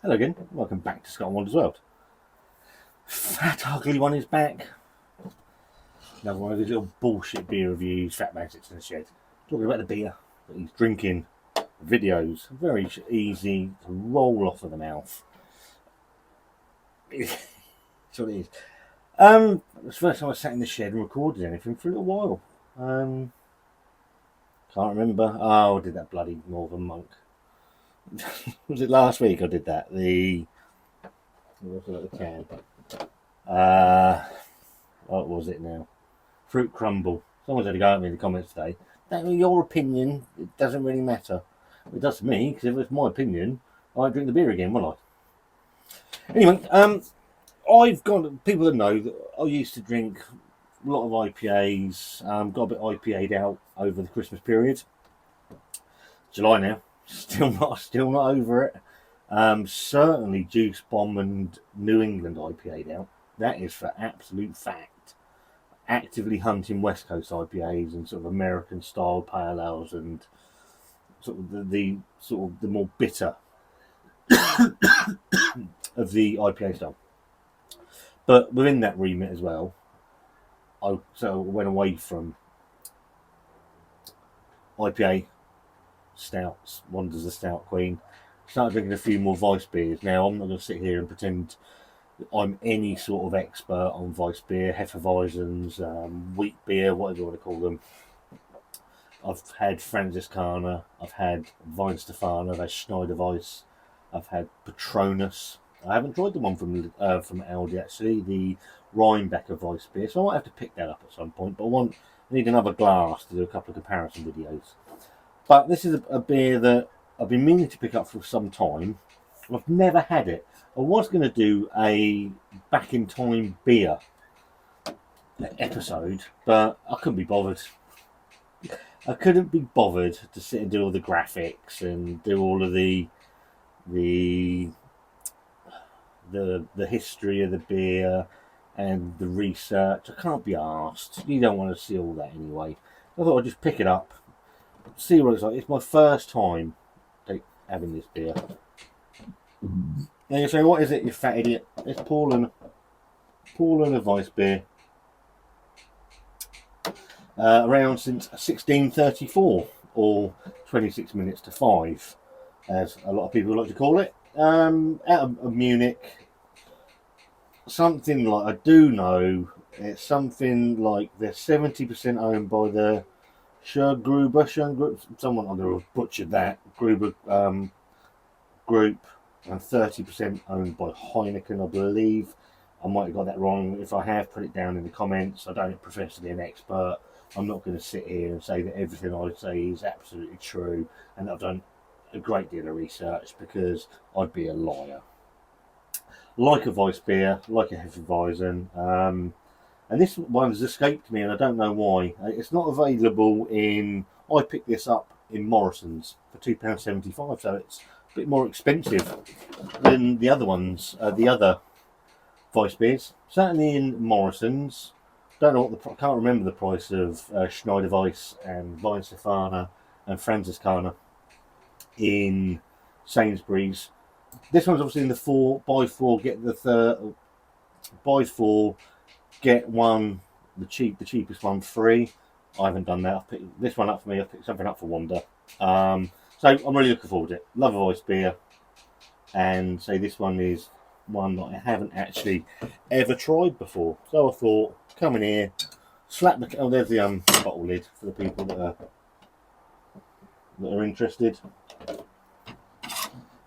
Hello again, welcome back to Scott and Wanda's World. Fat Ugly One is back. Another one of these little bullshit beer reviews. Fat man sits in the shed talking about the beer that he's drinking. Videos, very easy to roll off of the mouth. That's what it is. It's the first time I sat in the shed and recorded anything for a little while. Can't remember. Oh, I did that bloody Northern Monk. Was it last week I did that? The can. What was it now? Fruit crumble. Someone's had to go at me in the comments today. Your opinion, it doesn't really matter. It does to me, because if it's my opinion, I'd drink the beer again, will I? Anyway, I've got people that know that I used to drink a lot of IPAs. Got a bit IPA'd out over the Christmas period. July now. Still not over it. Certainly Juice Bomb and New England IPA'd out. That is for absolute fact. Actively hunting West Coast IPAs and sort of American style pale ales and sort of the more bitter of the IPA style. But within that remit as well, I went away from IPA stouts. Wanda's the stout queen. Started drinking a few more Weissbiers. Now I'm not going to sit here and pretend I'm any sort of expert on Weissbier, Hefeweizens, wheat beer, whatever you want to call them. I've had Franziskaner, I've had Weinstephaner, I've had Schneiderweisse, I've had Patronus. I haven't tried the one from Aldi actually, the Rheinbecker Weissbier, so I might have to pick that up at some point. But I need another glass to do a couple of comparison videos. But this is a beer that I've been meaning to pick up for some time. I've never had it. I was going to do a back in time beer episode, but I couldn't be bothered. I couldn't be bothered to sit and do all the graphics and do all of the history of the beer and the research. I can't be arsed. You don't want to see all that anyway. I thought I'd just pick it up, see what it's like. It's my first time having this beer. Now you say, what is it, you fat idiot? It's Paulaner Weissbier. Around since 1634, or 26 minutes to 5, as a lot of people like to call it. Out of Munich. Something like, I do know, it's something like they're 70% owned by the Gruber, someone, I'm going to butcher that, Gruber group, and 30% owned by Heineken, I believe. I might have got that wrong. If I have, put it down in the comments. I don't profess to be an expert. I'm not going to sit here and say that everything I say is absolutely true and that I've done a great deal of research, because I'd be a liar. Like a Weissbier, like a Hefeweizen, and this one's escaped me and I don't know why. It's not available in... I picked this up in Morrison's for £2.75, so it's a bit more expensive than the other ones, the other Weissbiers. Certainly in Morrison's. Don't know what can't remember the price of Schneiderweisse and Weinstephaner and Franziskaner in Sainsbury's. This one's obviously in the 4x4 get the third, buy 4 get one, the cheapest one free. I haven't done that. I've picked this one up for me. I've picked something up for Wanda. So I'm really looking forward to it. Love a Weissbier, and say this one is one that I haven't actually ever tried before. So I thought, come in here, slap the... Oh, there's the bottle lid for the people that are interested.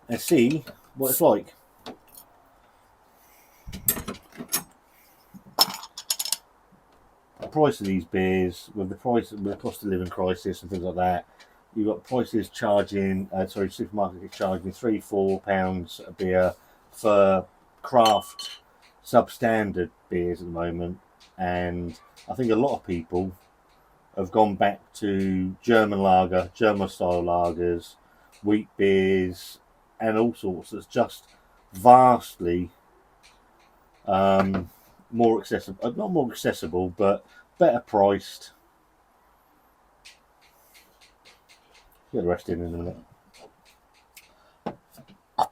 And see what it's like. The price of these beers, with the cost of living crisis and things like that, you've got prices charging, supermarkets charging £3-4 a beer for craft substandard beers at the moment, and I think a lot of people have gone back to German style lagers, wheat beers, and all sorts. That's just vastly more accessible, not more accessible, but better priced. Get the rest in a minute.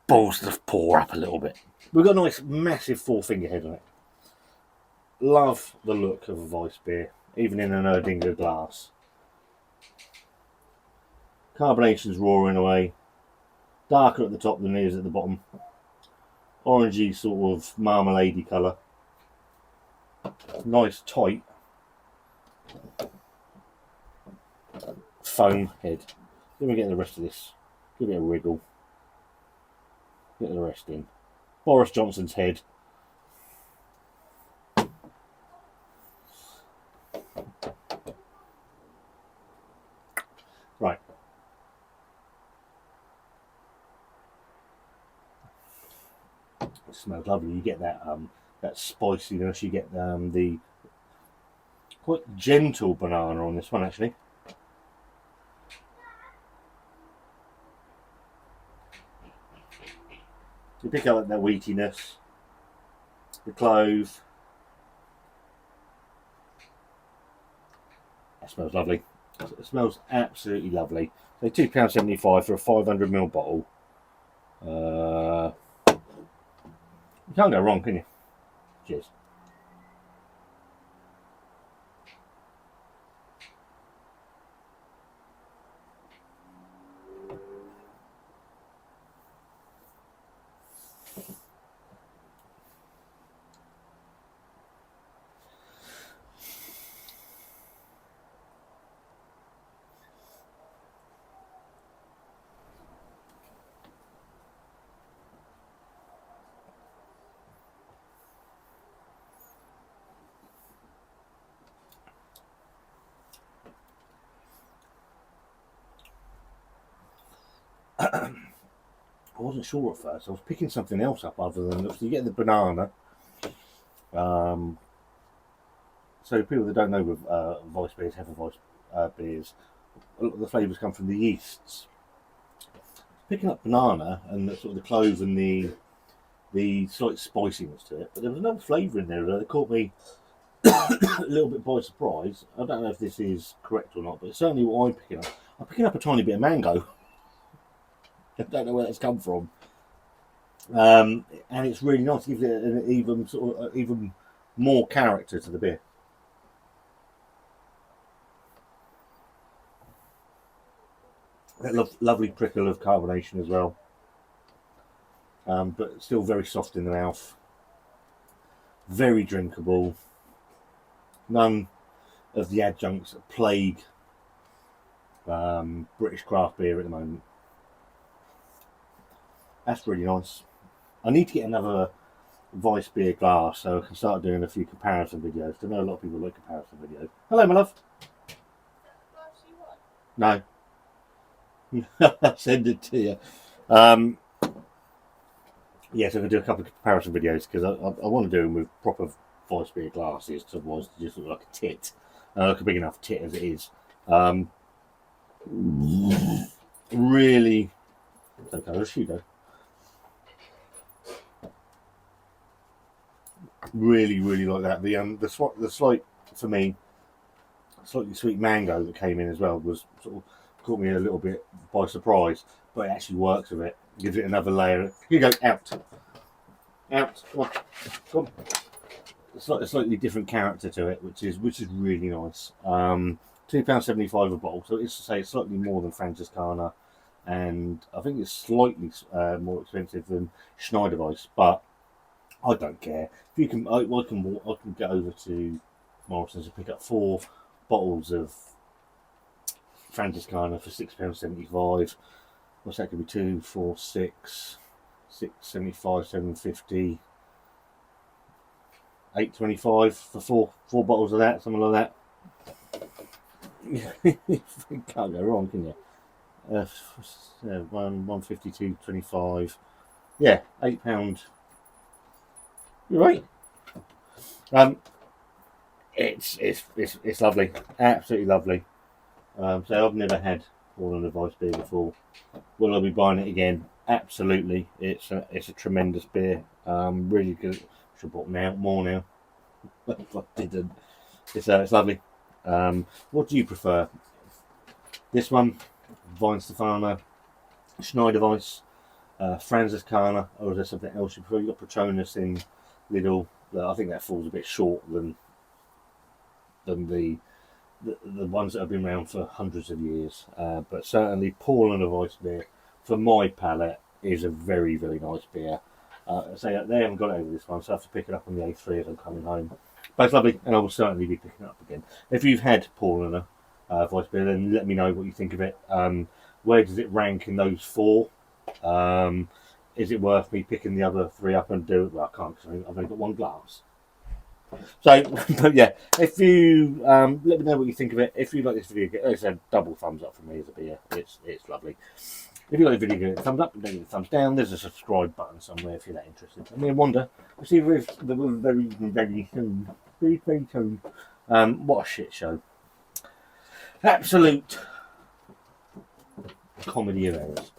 balls to pour up a little bit. We've got a nice massive 4-finger head on it. Love the look of a Weissbier, even in an Erdinger glass. Carbonation's roaring away. Darker at the top than it is at the bottom. Orangey sort of marmalade-y colour. Nice tight foam head. Let me get the rest of this. Give it a wriggle. Get the rest in. Boris Johnson's head. Right. It smells lovely. You get that that spiciness. You get the quite gentle banana on this one, actually. You pick up that wheatiness, the clove. That smells lovely. It smells absolutely lovely. So £2.75 for a 500ml bottle. You can't go wrong, can you? Cheers. I wasn't sure at first. I was picking something else up other than you get the banana. So people that don't know with Weissbiers, Hefeweizens, a lot of the flavours come from the yeasts. Picking up banana and the, sort of the clove and the slight spiciness to it, but there was no flavour in there that caught me a little bit by surprise. I don't know if this is correct or not, but it's certainly what I'm picking up. I'm picking up a tiny bit of mango. I don't know where that's come from, and it's really nice. It gives it an even more character to the beer. That lovely prickle of carbonation as well, but still very soft in the mouth. Very drinkable. None of the adjuncts that plague British craft beer at the moment. That's really nice. I need to get another Weissbier glass so I can start doing a few comparison videos. I know a lot of people like comparison videos. Hello, my love. No. I'll send it to you. Yes, I'm going to do a couple of comparison videos because I want to do them with proper Weissbier glasses, because otherwise it just look like a tit. Like a big enough tit as it is. Really. Okay, let's shoot go. Really like that. The slight, for me, slightly sweet mango that came in as well was sort of caught me a little bit by surprise, but it actually works with it. Gives it another layer. Here you go, out. Come on. A slightly different character to it, which is really nice. £2.75 a bottle, so it's to say it's slightly more than Franziskaner, and I think it's slightly more expensive than Schneiderweisse, but I don't care. If you can, I can get over to Morrison's and pick up 4 bottles of Franziskaner for £6.75. What's that? Could be 2, 4, 6, 6.75, 7.50, 8.25 for four bottles of that, something like that. You can't go wrong, can you? 152.25. Yeah, £8. You're right. It's lovely, absolutely lovely. So I've never had PAULANER WEISSBIER before. Will I be buying it again? Absolutely. It's a tremendous beer. Really good. Should have bought more now. If I didn't. It's lovely. What do you prefer? This one, Weinstephaner, Schneiderweisse, Franziskaner, or is there something else you prefer? You've got Patronus in Lidl. I think that falls a bit short than the ones that have been around for hundreds of years. But certainly PAULANER WEISSBIER, for my palate, is a very, very nice beer. So they haven't got it over this one, so I have to pick it up on the A3 as I'm coming home. But it's lovely, and I will certainly be picking it up again. If you've had PAULANER WEISSBIER, then let me know what you think of it. Where does it rank in those 4? Is it worth me picking the other 3 up and do it? Well, I can't because I've only got 1 glass. So, but yeah, if you let me know what you think of it. If you like this video, it's a double thumbs up for me as a beer. It's lovely. If you like the video, give it a thumbs up. Don't give it a thumbs down. There's a subscribe button somewhere if you're that interested. I mean, wonder. We'll see you very, very soon. Very, very soon. What a shit show. Absolute comedy of errors.